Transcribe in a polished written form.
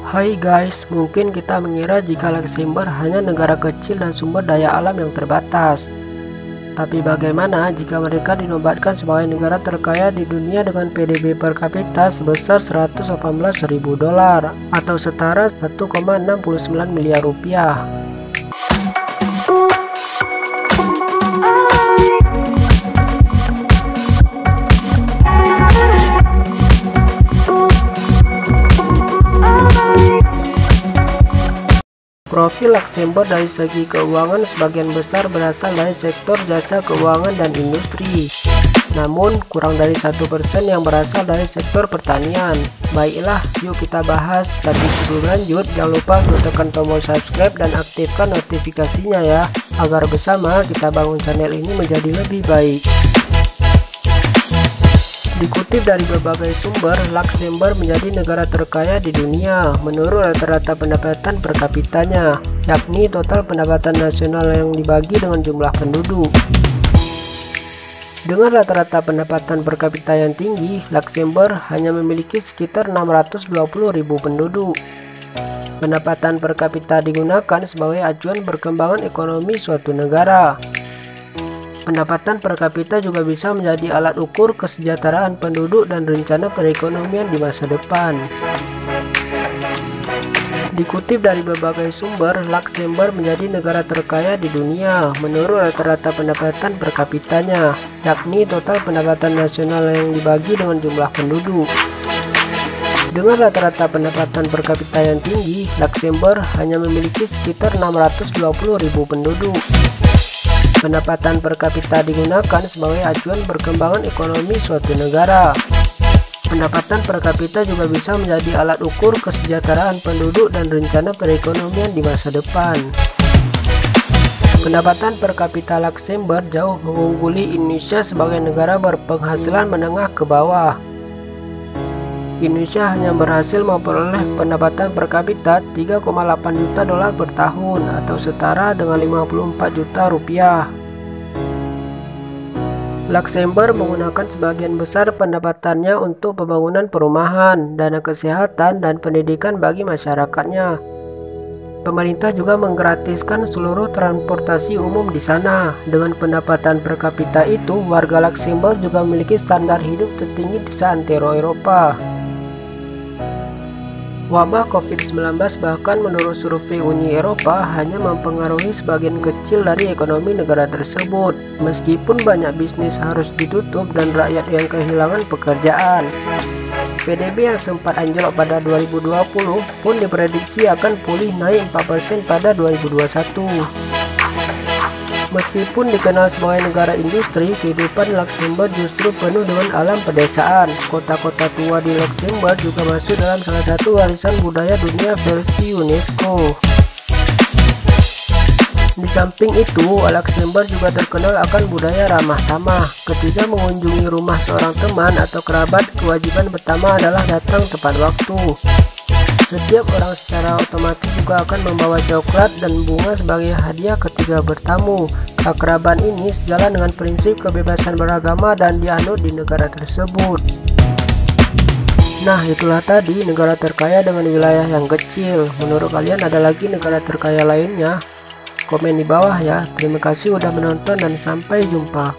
Hai guys, mungkin kita mengira jika Luxembourg hanya negara kecil dan sumber daya alam yang terbatas. Tapi bagaimana jika mereka dinobatkan sebagai negara terkaya di dunia dengan PDB per kapita sebesar 118.000 dolar atau setara 1,69 miliar rupiah? Profil Luxembourg dari segi keuangan sebagian besar berasal dari sektor jasa keuangan dan industri. Namun, kurang dari 1% yang berasal dari sektor pertanian. Baiklah, yuk kita bahas. Tapi sebelum lanjut, jangan lupa untuk tekan tombol subscribe dan aktifkan notifikasinya ya, agar bersama kita bangun channel ini menjadi lebih baik. Dikutip dari berbagai sumber, Luxembourg menjadi negara terkaya di dunia menurut rata-rata pendapatan per kapitanya, yakni total pendapatan nasional yang dibagi dengan jumlah penduduk. Dengan rata-rata pendapatan per kapita yang tinggi, Luxembourg hanya memiliki sekitar 620.000 penduduk. Pendapatan per kapita digunakan sebagai acuan perkembangan ekonomi suatu negara. Pendapatan per kapita juga bisa menjadi alat ukur kesejahteraan penduduk dan rencana perekonomian di masa depan. Dikutip dari berbagai sumber, Luxembourg menjadi negara terkaya di dunia menurut rata-rata pendapatan per kapitanya, yakni total pendapatan nasional yang dibagi dengan jumlah penduduk. Dengan rata-rata pendapatan per kapita yang tinggi, Luxembourg hanya memiliki sekitar 620.000 penduduk. Pendapatan per kapita digunakan sebagai acuan perkembangan ekonomi suatu negara. Pendapatan per kapita juga bisa menjadi alat ukur kesejahteraan penduduk dan rencana perekonomian di masa depan. Pendapatan per kapita Luxembourg jauh mengungguli Indonesia sebagai negara berpenghasilan menengah ke bawah. Indonesia hanya berhasil memperoleh pendapatan per kapita 3,8 juta dolar per tahun atau setara dengan 54 juta rupiah. Luxembourg menggunakan sebagian besar pendapatannya untuk pembangunan perumahan, dana kesehatan, dan pendidikan bagi masyarakatnya. Pemerintah juga menggratiskan seluruh transportasi umum di sana. Dengan pendapatan per kapita itu, warga Luxembourg juga memiliki standar hidup tertinggi di seantero Eropa. Wabah COVID-19 bahkan menurut survei Uni Eropa hanya mempengaruhi sebagian kecil dari ekonomi negara tersebut, meskipun banyak bisnis harus ditutup dan rakyat yang kehilangan pekerjaan. PDB yang sempat anjlok pada 2020 pun diprediksi akan pulih naik 4% pada 2021. Meskipun dikenal sebagai negara industri, kehidupan Luxembourg justru penuh dengan alam pedesaan. Kota-kota tua di Luxembourg juga masuk dalam salah satu warisan budaya dunia versi UNESCO. Di samping itu, Luxembourg juga terkenal akan budaya ramah tamah. Ketika mengunjungi rumah seorang teman atau kerabat, kewajiban pertama adalah datang tepat waktu. Setiap orang secara otomatis juga akan membawa coklat dan bunga sebagai hadiah ketika bertamu. Keakraban ini sejalan dengan prinsip kebebasan beragama dan dianut di negara tersebut. Nah, itulah tadi negara terkaya dengan wilayah yang kecil. Menurut kalian ada lagi negara terkaya lainnya? Komen di bawah ya. Terima kasih udah menonton dan sampai jumpa.